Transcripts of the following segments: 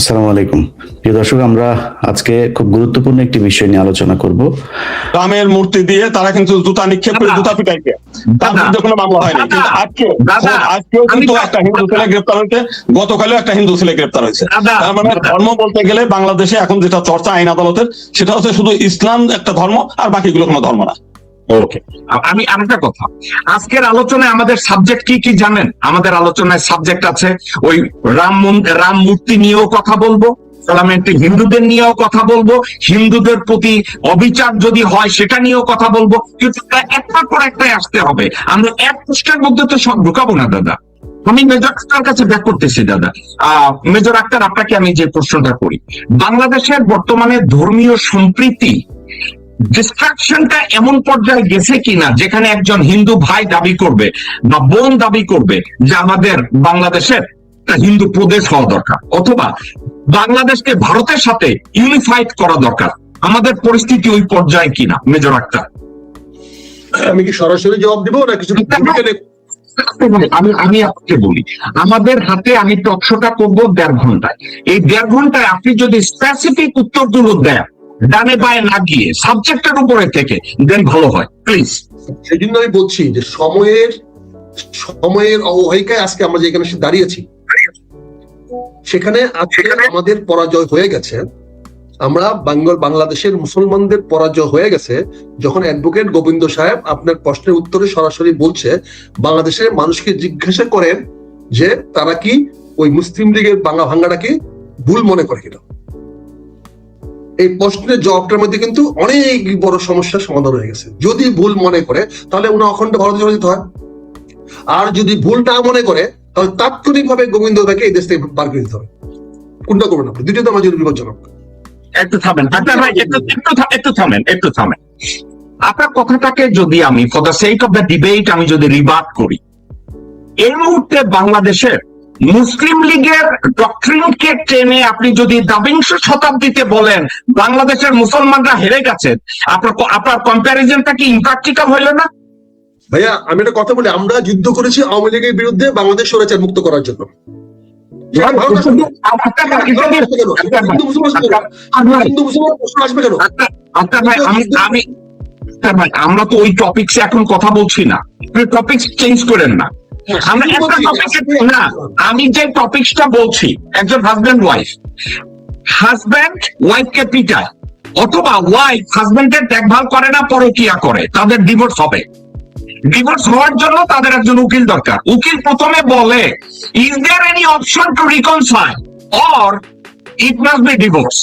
আসসালামু আলাইকুম প্রিয় দর্শক, আমরা আজকে খুব গুরুত্বপূর্ণ একটি বিষয় নিয়ে আলোচনা করব। রামের মূর্তি দিয়ে তারা কিন্তু জুতা নিক্ষেপ করে জুতা পিটাইছে, তার বিরুদ্ধে কোনো মামলা হয়নি। কিন্তু আজকেও কিন্তু একটা হিন্দু ছেলে গ্রেপ্তার হয়েছে, গতকালও একটা হিন্দু ছেলে গ্রেপ্তার হয়েছে। তার মানে ধর্ম বলতে গেলে বাংলাদেশে এখন যেটা চর্চা আইন আদালতের, সেটা হচ্ছে শুধু ইসলাম একটা ধর্ম আর বাকিগুলো কোনো ধর্ম না। ওকে, আমি আরেকটা কথা, আজকের আলোচনায় আমাদের সাবজেক্ট কি কি জানেন? আমাদের আলোচনায় সাবজেক্ট আছে ওই রাম মূর্তি নিয়েও কথা বলবো, পার্লামেন্টে হিন্দুদের নিয়েও কথা বলবো, হিন্দুদের প্রতি অবিচার যদি হয় সেটা নিয়েও কথা বলবো, কিন্তু একটার পর একটাই আসতে হবে। আমরা এক পৃষ্ঠার মধ্যে তো সব ঢুকাবো না দাদা। আমি মেজর আক্তার কাছে ব্যাক করতেছি দাদা। মেজর আক্তার, আপনাকে আমি যে প্রশ্নটা করি, বাংলাদেশের বর্তমানে ধর্মীয় সম্প্রীতি ডিস্ট্রাকশনটা এমন পর্যায়ে গেছে কিনা যেখানে একজন হিন্দু ভাই দাবি করবে বা বোন দাবি করবে যে আমাদের বাংলাদেশের একটা হিন্দু প্রদেশ হওয়া দরকার, অথবা বাংলাদেশকে ভারতের সাথে ইউনিফাইড করা দরকার। আমাদের পরিস্থিতি ওই পর্যায়ে কিনা মেজর আক্তার? আমি কি সরাসরি জবাব দিব না কিছু? আমি আপনাকে বলি, আমাদের হাতে আমি টকশোটা করবো 1.5 ঘন্টায়। এই 1.5 ঘন্টায় আপনি যদি স্পেসিফিক উত্তরগুলো দেন, ডানে বায়ে না গিয়ে সাবজেক্টের উপরে থেকে, দেন ভালো হয় প্লিজ। সেই জন্য আমি বলছি যে সময়ের অবহেলিকায় আজকে আমরা যেখানে দাঁড়িয়েছি, সেখানে আজকে আমাদের পরাজয় হয়ে গেছে। আমরা বাংলাদেশের মুসলমানদের পরাজয় হয়ে গেছে যখন অ্যাডভোকেট গোবিন্দ সাহেব আপনার প্রশ্নের উত্তরে সরাসরি বলছে, বাংলাদেশের মানুষকে জিজ্ঞাসা করেন যে তারা কি ওই মুসলিম লীগের বাংলা ভাঙ্গাটাকে ভুল মনে করে কিনা। এই প্রশ্নের জবাবটার মধ্যে কিন্তু অনেক বড় সমস্যার সমাধান হয়ে গেছে। যদি ভুল মনে করে তাহলে উনি অখণ্ড ভারত জড়িত দিতে হয়, আর যদি ভুল না মনে করে তাহলে তাৎক্ষণিকভাবে গোবিন্দ ভাইকে এই দেশ থেকে বার করে দিতে হবে। কোনটা করবেন আপনি? দুইটা তো আমার জন্য বিপজ্জনক। একটু থামেন একটু থামেন। আপনার কথাটাকে যদি আমি for the sake of the debate আমি যদি রিবার্ট করি, এই মুহূর্তে বাংলাদেশের মুসলিম লীগের ডক্ট্রিনকে টেনে আপনি যদি 20 শতাব্দীতে বলেন বাংলাদেশের মুসলমানরা হেরে গেছে, আপনার কম্প্যারিজনটা কি ইম্প্র্যাকটিক্যাল হইল না? ভাইয়া, আমি একটা কথা বলি, আমরা যুদ্ধ করেছি আওয়ামী লীগের বিরুদ্ধে বাংলাদেশ স্বৈরাচার মুক্ত করার জন্য। আমরা তো ওই টপিকসে এখন কথা বলছি না, টপিক চেঞ্জ করেন না। আমরা একটা টপিকে না, আমি যে টপিকসটা বলছি, একজন হাজব্যান্ড ওয়াইফকে পিটায়, অথবা ওয়াইফ হাজব্যান্ডের দেখভাল করে না, পরকিয়া করে, তাদের ডিভোর্স হবে। ডিভোর্স হওয়ার জন্য তাদের একজন উকিল দরকার। উকিল প্রথমে বলে, is there any option to reconcile or it must be divorce.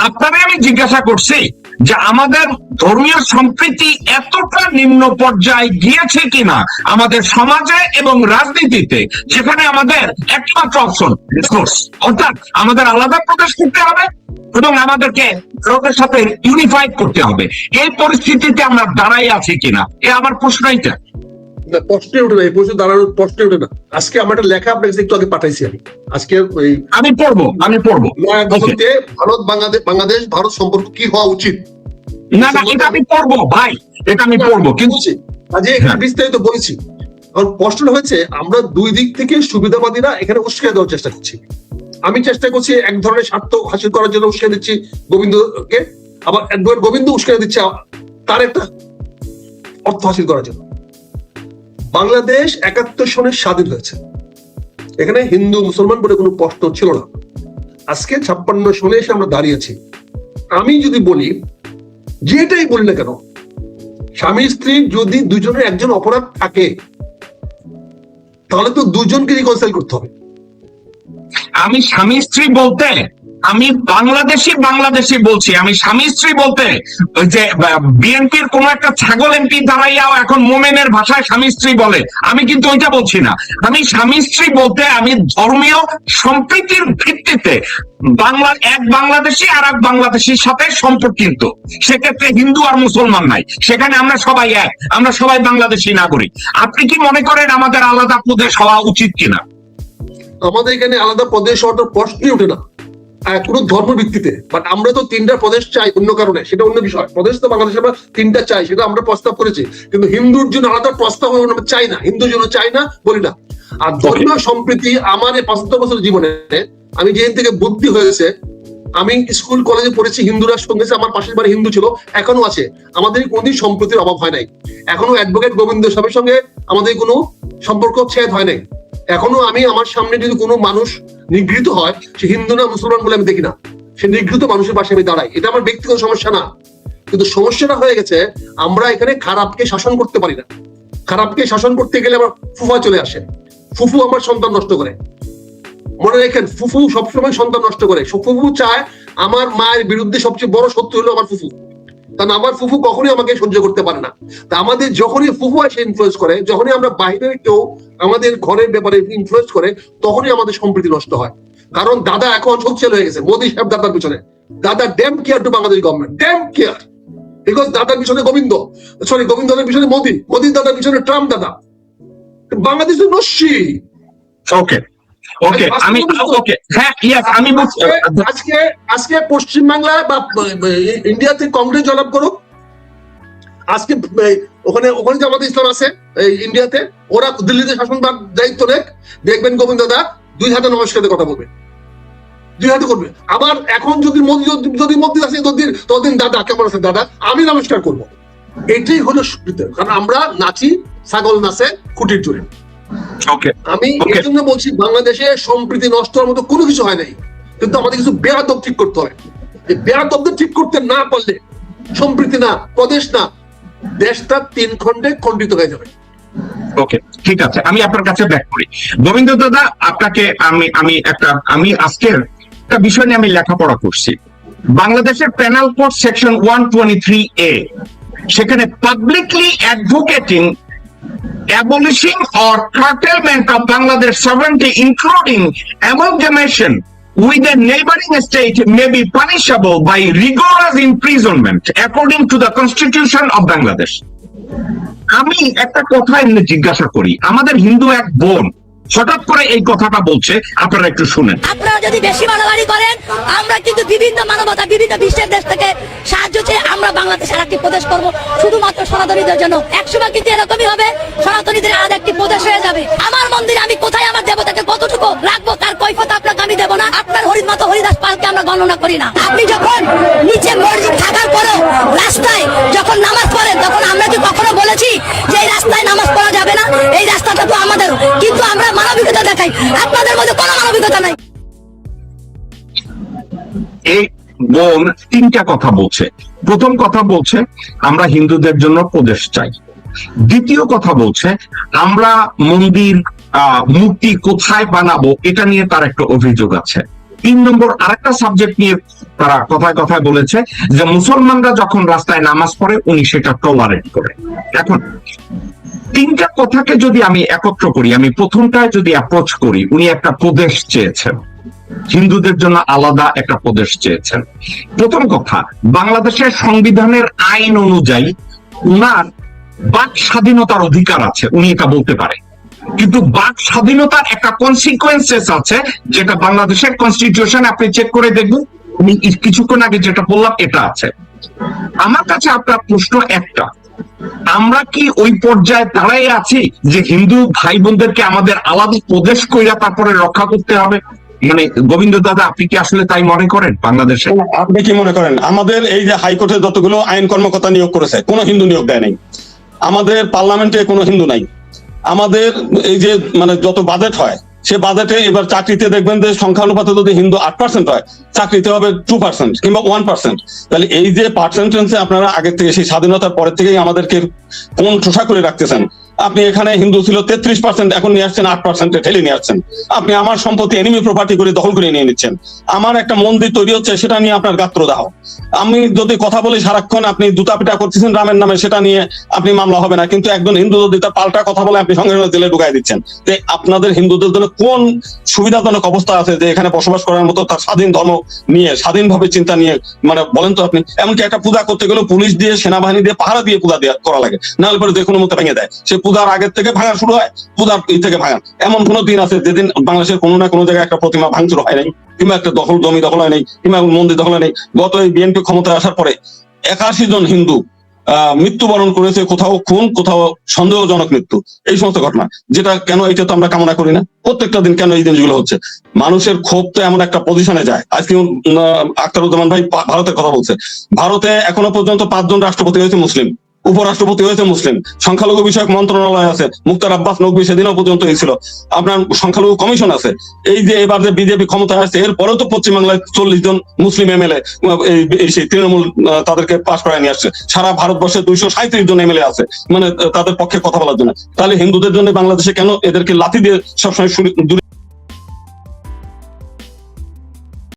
আপনারে আমি জিজ্ঞাসা করছি যে আমাদের ধর্মীয় সম্প্রীতি এতটা নিম্ন পর্যায়ে গিয়েছে কিনা আমাদের সমাজে এবং রাজনীতিতে, যেখানে আমাদের একমাত্র অপশন ডিভোর্স, অর্থাৎ আমাদের আলাদা প্রকাশ করতে হবে এবং আমাদেরকে ভারতের সাথে ইউনিফাইড করতে হবে। এই পরিস্থিতিতে আমরা দাঁড়াই আছি কিনা, এ আমার প্রশ্ন। এইটা প্রশ্নে ওঠে না, এই প্রশ্ন দাঁড়ানোর প্রশ্নে ওঠে না। আজকে আমার একটা লেখা আপনাকে একটু আগে পাঠাইছি, আজকে আমি পড়বো ভারত বাংলাদেশ ভারত সম্পর্ক কি হওয়া উচিত। না, এটা আমি পড়বো ভাই, এটা আমি পড়বো, কিন্তু আজকে এখানে বিস্তারিত বলেছি। কারণ প্রশ্ন হয়েছে আমরা দুই দিক থেকে সুবিধাবাদীরা এখানে উস্কে দেওয়ার চেষ্টা করছি। আমি চেষ্টা করছি এক ধরনের স্বার্থ হাসিল করার জন্য উস্কে দিচ্ছি গোবিন্দকে, আবার গোবিন্দ উস্কে দিচ্ছে তার একটা অর্থ হাসিল করার জন্য। বাংলাদেশ 71 সনে স্বাধীন হয়েছে, এখানে হিন্দু মুসলমান বলে কোনো প্রশ্ন ছিল না। আজকে 56 সনে এসে আমরা দাঁড়িয়েছি। আমি যদি বলি, যেটাই বলি না কেন, স্বামী স্ত্রী যদি দুজনের একজন অপরাধ থাকে তাহলে তো দুজনকে রিকনসাইল করতে হবে। আমি স্বামী স্ত্রী বলতে আমি বাংলাদেশি বলছি। আমি স্বামী স্ত্রী বলতে ওই যে বিএনপির কোন একটা ছাগল এমপি দাঁড়াইয়াও এখন মোমেনের ভাষায় স্বামী স্ত্রী বলে, আমি কিন্তু ওইটা বলছি না। আমি স্বামী স্ত্রী বলতে আমি ধর্মীয় সম্প্রীতির ভিত্তিতে এক বাংলাদেশি আর এক বাংলাদেশির সাথে সম্পর্কিত, সেক্ষেত্রে হিন্দু আর মুসলমান নাই, সেখানে আমরা সবাই এক, আমরা সবাই বাংলাদেশি নাগরিক। আপনি কি মনে করেন আমাদের আলাদা প্রদেশ হওয়া উচিত কিনা? আমাদের এখানে আলাদা প্রদেশ হওয়ার প্রশ্নই ওঠে না কোন ধর্ম ভিত্তিতে। বাট আমরা তো 3টা প্রদেশ চাই অন্য কারণে, সেটা অন্য বিষয়। প্রদেশ তো বাংলাদেশে আমরা 3টা চাই, সেটা আমরা প্রস্তাব করেছি, কিন্তু হিন্দুর জন্য আলাদা প্রস্তাব আমরা চাই না, হিন্দুর জন্য চাই না বলি না। আর ধর্মীয় সম্প্রীতি আমার এই 75 বছর জীবনে আমি যেদিন থেকে বুদ্ধি হয়েছে, আমি স্কুল কলেজে পড়েছি, হিন্দুরা সঙ্গে আমার পাশের বাড়ি হিন্দু ছিল, এখনো আছে, আমাদের কোনোদিন সম্প্রীতির অভাব হয় নাই। এখনো অ্যাডভোকেট গোবিন্দ সাহেবের সঙ্গে আমাদের কোনো সম্পর্ক ছেদ হয় নাই। এখনো আমি আমার সামনে যদি কোনো মানুষ নিগৃহীত হয়, সে হিন্দু না মুসলমান বলে আমি দেখি না, সে নিগৃহীত মানুষের পাশে আমি দাঁড়াই। এটা আমার ব্যক্তিগত সমস্যা না, কিন্তু সমস্যাটা হয়ে গেছে আমরা এখানে খারাপকে শাসন করতে পারি না। খারাপকে শাসন করতে গেলে আমার ফুফা চলে আসে, ফুফু আমার সন্তান নষ্ট করে। মনে রাখেন, ফুফু সবসময় সন্তান নষ্ট করে। ফুফু চায়, আমার মায়ের বিরুদ্ধে সবচেয়ে বড় শত্রু হলো আমার ফুফু, কারণ আমার ফুফু কখনোই আমাকে সহ্য করতে পারে না। তা আমাদের যখনই ফুফু এসে ইনফ্লুয়েন্স করে, যখনই আমরা বাইরের কেউ আমাদের ঘরের ব্যাপারে ইনফ্লুয়েন্স করে, তখনই আমাদের সম্প্রীতি নষ্ট হয়। কারণ দাদা এখন সোচ্চার হয়ে গেছে, মোদী সাহেব দাদার পিছনে। দাদা damn care to Bangladesh government, damn care, because দাদার পিছনে গোবিন্দের পিছনে মোদী, মোদীর দাদার পিছনে ট্রাম্প দাদা। বাংলাদেশ নস্যি। ওকে ওকে, আমি ওকে, হ্যাঁ ইয়েস, আমি আজকে পশ্চিমবাংলা বা ইন্ডিয়াতে কংগ্রেস জয়লাভ করুক, আজকে ওখানে জামাতে ইসলাম আছে ইন্ডিয়াতে, ওরা দিল্লিতে শাসনভার দায়িত্ব নেক, দেখবেন গোবিন্দ দাদা 2 হাতে নমস্কারে কথা বলবে, 2 হাতে করবে। আবার এখন যদি মোদী আছে, ততদিন দাদা কেমন আছে দাদা, আমি নমস্কার করবো। এটাই হলো সুবিধা, কারণ আমরা নাচি ছাগল নাচে খুঁটির জোরে। আমি এই জন্য বলছি, বাংলাদেশে সম্প্রীতি নষ্ট হওয়ার মতো কোনো কিছু হয় নাই, কিন্তু আমাদের কিছু বেয়াদব ঠিক করতে হয়। এই বেয়াদবদের ঠিক করতে না পারলে সম্প্রীতি না, প্রদেশ না, দেশটা 3 খণ্ডে খণ্ডিত হয়ে যাবে। ওকে, ঠিক আছে, আমি আপনার কাছে ব্যাক করি। গোবিন্দ দাদা, আপনাকে আমি আজকের একটা বিষয় নিয়ে আমি লেখাপড়া করছি। বাংলাদেশের পেনাল কোড সেকশন 123A, সেখানে publicly advocating abolishing or curtailment of Bangladesh sovereignty, including amalgamation with a neighboring state, may be punishable by rigorous imprisonment according to the Constitution of Bangladesh. আমি একটা কথা এমনি জিজ্ঞাসা করি, আমাদের হিন্দু এক বোন হঠাৎ করে এই কথাটা বলছে, আপনারা একটু শুনেন। আপনারা যদি বেশি মারামারি করেন, আমরা কিন্তু বিভিন্ন মানবতা, বিভিন্ন বিশ্বের দেশ থেকে সাহায্য চেয়ে আমরা বাংলাদেশের একটি প্রদেশ করব, শুধুমাত্র সনাতনীদের জন্য। একসময় কিন্তু এরকমই হবে, সনাতনীদের আর একটি প্রদেশ হয়ে যাবে। আমার মন্দিরে আমি কোথায় আমার দেবতাকে কতটুকু রাখবো, তার কৈফিয়ত আপনাকে আমি দেবো না। আপনার হরিমত হরিদাস পালকে আমরা গণনা করি না। আপনি যখন নিচে মসজিদ থাকার পরেও রাস্তায় যখন নামাজ পড়েন, তখন আমরা কি কখনো বলেছি যে এই রাস্তায় নামাজ পড়া যাবে না? এই রাস্তাটা তো আমাদের, কিন্তু আমরা মানবিকতা দেখাই, আপনাদের মধ্যে কোনো মানবিকতা নাই। এই বোন 3টা কথা বলছে। প্রথম কথা বলছে আমরা হিন্দুদের জন্য প্রদেশ চাই। দ্বিতীয় কথা বলছে আমরা মন্দির মূর্তি কোথায় বানাবো, এটা নিয়ে তার একটা অভিযোগ আছে। 3 নম্বর আরেকটা সাবজেক্ট নিয়ে তারা কথায় কথায় বলেছে যে মুসলমানরা যখন রাস্তায় নামাজ পড়ে উনি সেটা টলারেট করে। এখন 3টা কথাকে যদি আমি একত্র করি, আমি প্রথমটায় যদি অ্যাপ্রোচ করি, উনি একটা প্রদেশ চেয়েছেন, হিন্দুদের জন্য আলাদা একটা প্রদেশ চেয়েছেন। প্রথম কথা, বাংলাদেশের সংবিধানের আইন অনুযায়ী উনার বাক স্বাধীনতার অধিকার আছে, উনি এটা বলতে পারে, কিন্তু বাক স্বাধীনতার একটা কনসিকুয়েন্সেস আছে, যেটা বাংলাদেশের কনস্টিটিউশন আপনি চেক করে দেখবেন। আমি কিছুক্ষণ আগে যেটা বললাম এটা আছে। আমার কাছে আপনার প্রশ্ন একটা, আমরা কি ওই পর্যায়ে দাঁড়াই আছি যে হিন্দু ভাই বোনদেরকে আমাদের আলাদা প্রদেশ কইরা তারপরে রক্ষা করতে হবে? মানে গোবিন্দ দাদা, আপনি কি আসলে তাই মনে করেন বাংলাদেশে? আপনি কি মনে করেন আমাদের এই যে হাইকোর্টে যতগুলো আইন কর্মকর্তা নিয়োগ করেছে, কোনো হিন্দু নিয়োগ দেয় নাই? আমাদের পার্লামেন্টে কোনো হিন্দু নাই। আমাদের এই যে মানে যত বাজেট হয়, সে বাজেটে এবার চাকরিতে দেখবেন যে সংখ্যানুপাতে যদি হিন্দু 8% হয়, চাকরিতে হবে 2% কিংবা 1%। তাহলে এই যে পার্সেন্টেজে আপনারা আগের থেকে, সেই স্বাধীনতার পরের থেকেই আমাদেরকে কোন ঠোসা করে রাখতেছেন। আপনি এখানে হিন্দু ছিল 33%, এখন নিয়ে আসছেন 8%-এ ঠেলে নিয়ে আসছেন। আপনি আমার সম্পত্তি এনিমি প্রপার্টি করে দখল করে নিয়ে নিচ্ছেন। আমার একটা মন্দির তৈরি হচ্ছে, সেটা নিয়ে আপনার গাত্রদাহ। আমি যদি কথা বলি সারাক্ষণ আপনি জুতা পিটা করতেছেন রামের নামে, সেটা নিয়ে আপনি মামলা হবে না, কিন্তু একজন হিন্দু যদি তার পাল্টা কথা বলে আপনি সঙ্গে সঙ্গে জেলে ঢুকাই দিচ্ছেন। তো আপনাদের হিন্দুদের জন্য কোন সুবিধাজনক অবস্থা আছে যে এখানে বসবাস করার মতো, তার স্বাধীন ধর্ম নিয়ে স্বাধীনভাবে চিন্তা নিয়ে, মানে বলেন তো আপনি? এমনকি একটা পূজা করতে গেলে পুলিশ দিয়ে, সেনাবাহিনী দিয়ে, পাহারা দিয়ে পূজা করা লাগে, না হলে পরে যে কোনো মতো ভেঙে দেয়। সে পূজার আগের থেকে ভাঙা শুরু হয়, পূজার থেকে ভাঙা। এমন কোন দিন আছে যেদিন বাংলাদেশের কোনো না কোনো জায়গায় একটা প্রতিমা ভাঙচুর হয় নাই, কিংবা একটা জমি দখল হয় নাই, কিংবা মন্দির দখল হয় নাই? গত এই বিএনপি ক্ষমতায় আসার পরে 81 জন হিন্দু মৃত্যুবরণ করেছে, কোথাও খুন, কোথাও সন্দেহজনক মৃত্যু, এই সমস্ত ঘটনা। যেটা কেন, এটা তো আমরা কামনা করি না। প্রত্যেকটা দিন কেন এই জিনিসগুলো হচ্ছে? মানুষের ক্ষোভ তো এমন একটা পজিশনে যায়। আজকে আখতারুজ্জামান ভাই ভারতের কথা বলছে। ভারতে এখনো পর্যন্ত 5 জন রাষ্ট্রপতি হয়েছে মুসলিম, উপরাষ্ট্রপতি হয়েছে মুসলিম, সংখ্যালঘু বিষয়ক মন্ত্রণালয় আছে, মুক্তার আব্বাস নকভি সেদিনও পর্যন্ত হয়েছিল, আপনার সংখ্যালঘু কমিশন আছে। এই যে এবার যে বিজেপি ক্ষমতায় আসছে, এরপরেও তো পশ্চিমবাংলায় 40 জন মুসলিম এমএলএ সেই তৃণমূল তাদেরকে পাশ করায় নিয়ে আসছে। সারা ভারতবর্ষে 237 জন এমএলএ আছে, মানে তাদের পক্ষে কথা বলার জন্য। তাহলে হিন্দুদের জন্য বাংলাদেশে কেন এদেরকে লাথি দিয়ে সবসময়